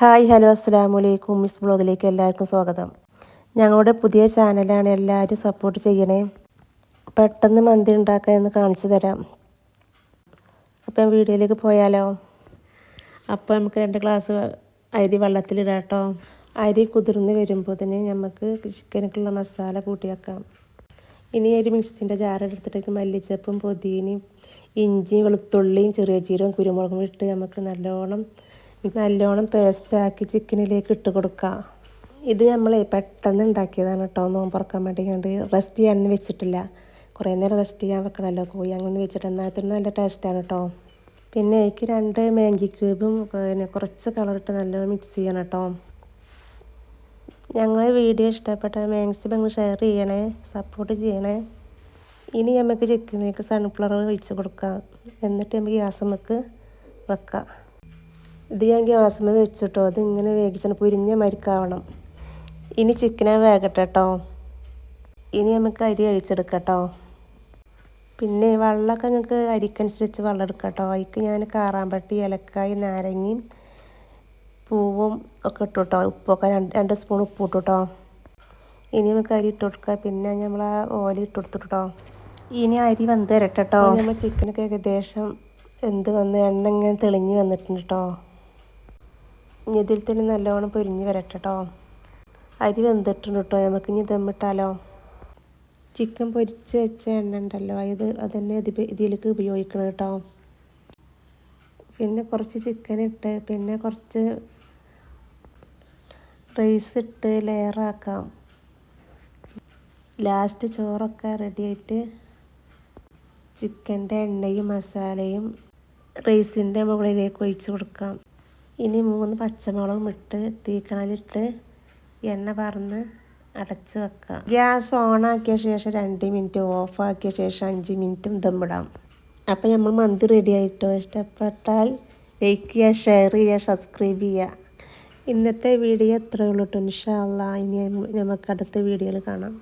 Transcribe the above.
Hi hello അസ്സലാമു അലൈക്കും. Miss ബ്ലോഗിലേക്ക് എല്ലാവർക്കും സ്വാഗതം. ഞങ്ങളുടെ പുതിയ ചാനലാണ്, എല്ലാവരും സപ്പോർട്ട് ചെയ്യണേ. പെട്ടെന്ന് മന്തി ഉണ്ടാക്കാൻ എന്ന് കാണിച്ചു തരാം. അപ്പം വീഡിയോയിലേക്ക് പോയാലോ. അപ്പോൾ നമുക്ക് 2 ഗ്ലാസ് അരി വെള്ളത്തിലിടാം കേട്ടോ. അരി കുതിർന്ന് വരുമ്പോൾ തന്നെ നമുക്ക് ചിക്കനൊക്കെയുള്ള മസാല കൂട്ടി വെക്കാം. ഇനി ഒരു മിക്സിൻ്റെ ജാറെടുത്തിട്ട് മല്ലിച്ചപ്പും പുതിനയും ഇഞ്ചിയും വെളുത്തുള്ളിയും ചെറിയ ജീരകവും കുരുമുളകും ഇട്ട് നമുക്ക് നല്ലോണം പേസ്റ്റാക്കി ചിക്കനിലേക്ക് ഇട്ട് കൊടുക്കാം. ഇത് നമ്മൾ പെട്ടെന്ന് ഉണ്ടാക്കിയതാണ് കേട്ടോ. നോമ്പ് തുറക്കാൻ വേണ്ടി റെസ്റ്റ് ചെയ്യാനൊന്നും വെച്ചിട്ടില്ല. കുറേ നേരം റെസ്റ്റ് ചെയ്യാൻ വെക്കണമല്ലോ കോഴി, അങ്ങനെ വെച്ചിട്ട് എന്നാലും നല്ല ടേസ്റ്റാണ് കേട്ടോ. പിന്നെ എനിക്ക് 2 മാഗി ക്യൂബും പിന്നെ കുറച്ച് കളറിട്ട് നല്ലോണം മിക്സ് ചെയ്യണം കേട്ടോ. ഞങ്ങളെ വീഡിയോ ഇഷ്ടപ്പെട്ട മാക്സിമം നിങ്ങൾ ഷെയർ ചെയ്യണേ, സപ്പോർട്ട് ചെയ്യണേ. ഇനി നമുക്ക് ചിക്കനിലേക്ക് സൺഫ്ലവർ ഒഴിച്ച് കൊടുക്കാം. എന്നിട്ട് നമുക്ക് ഗ്യാസുമ്മേക്ക് വെക്കാം. ഇത് ഞാൻ ഗ്യാസുമ്മ വെച്ചിട്ടോ. അത് ഇങ്ങനെ വേവിച്ചാൽ പൊരിഞ്ഞ മരിക്കാവണം. ഇനി ചിക്കനെ വേകട്ടെ കേട്ടോ. ഇനി നമുക്ക് അരി ഒഴിച്ചെടുക്കാം കേട്ടോ. പിന്നെ വെള്ളമൊക്കെ നിങ്ങൾക്ക് അരിക്കനുസരിച്ച് വെള്ളം എടുക്കാം കേട്ടോ. അതിക്ക് ഞാൻ കാറാമ്പട്ടി, ഏലക്കായ്, നാരങ്ങയും പൂവും ഒക്കെ ഇട്ടു കേട്ടോ. ഉപ്പൊക്കെ 2 സ്പൂൺ ഉപ്പ് ഇട്ടു കേട്ടോ. ഇനി നമുക്ക് അരി ഇട്ട് കൊടുക്കുക. പിന്നെ നമ്മൾ ആ ഓല ഇട്ട് കൊടുത്തിട്ട് കേട്ടോ. ഇനി അരി വെന്ത് വരട്ടെ കേട്ടോ. നമ്മൾ ചിക്കനൊക്കെ ഏകദേശം എന്ത് വന്ന് എണ്ണ ഇങ്ങനെ തെളിഞ്ഞ് വന്നിട്ടുണ്ട് കേട്ടോ. ഇനി ഇതിൽ തന്നെ നല്ലോണം പൊരിഞ്ഞ് വരട്ടെ കേട്ടോ. അരി വെന്തിട്ടുണ്ട് കേട്ടോ. നമുക്ക് ഇനി ദമ്മിട്ടാലോ. ചിക്കൻ പൊരിച്ച് വെച്ച എണ്ണ ഉണ്ടല്ലോ, അതന്നെ ഇതിലേക്ക് ഉപയോഗിക്കണം കേട്ടോ. പിന്നെ കുറച്ച് ചിക്കൻ ഇട്ട് പിന്നെ കുറച്ച് റൈസ് ഇട്ട് ലെയറാക്കാം. ലാസ്റ്റ് ചോറൊക്കെ റെഡിയായിട്ട് ചിക്കൻ്റെ എണ്ണയും മസാലയും റൈസിൻ്റെ മുകളിലേക്ക് ഒഴിച്ച് കൊടുക്കാം. ഇനി 3 പച്ചമുളകും ഇട്ട് തീക്കണലിട്ട് എണ്ണ പറന്ന് അടച്ച് വെക്കാം. ഗ്യാസ് ഓണാക്കിയ ശേഷം 2 മിനിറ്റ്, ഓഫാക്കിയ ശേഷം 5 മിനിറ്റും ദമ്മിടാം. അപ്പോൾ നമ്മൾ മന്തി റെഡി ആയിട്ടോ. ഇഷ്ടപ്പെട്ടാൽ ലൈക്ക് ചെയ്യുക, ഷെയർ ചെയ്യുക, സബ്സ്ക്രൈബ് ചെയ്യുക. ഇന്നത്തെ വീഡിയോ ഇത്രയേ ഉള്ളൂ കേട്ടോ. ഇൻഷാ അല്ലാഹ് ഇനി നമുക്ക് അടുത്ത വീഡിയോയിൽ കാണാം.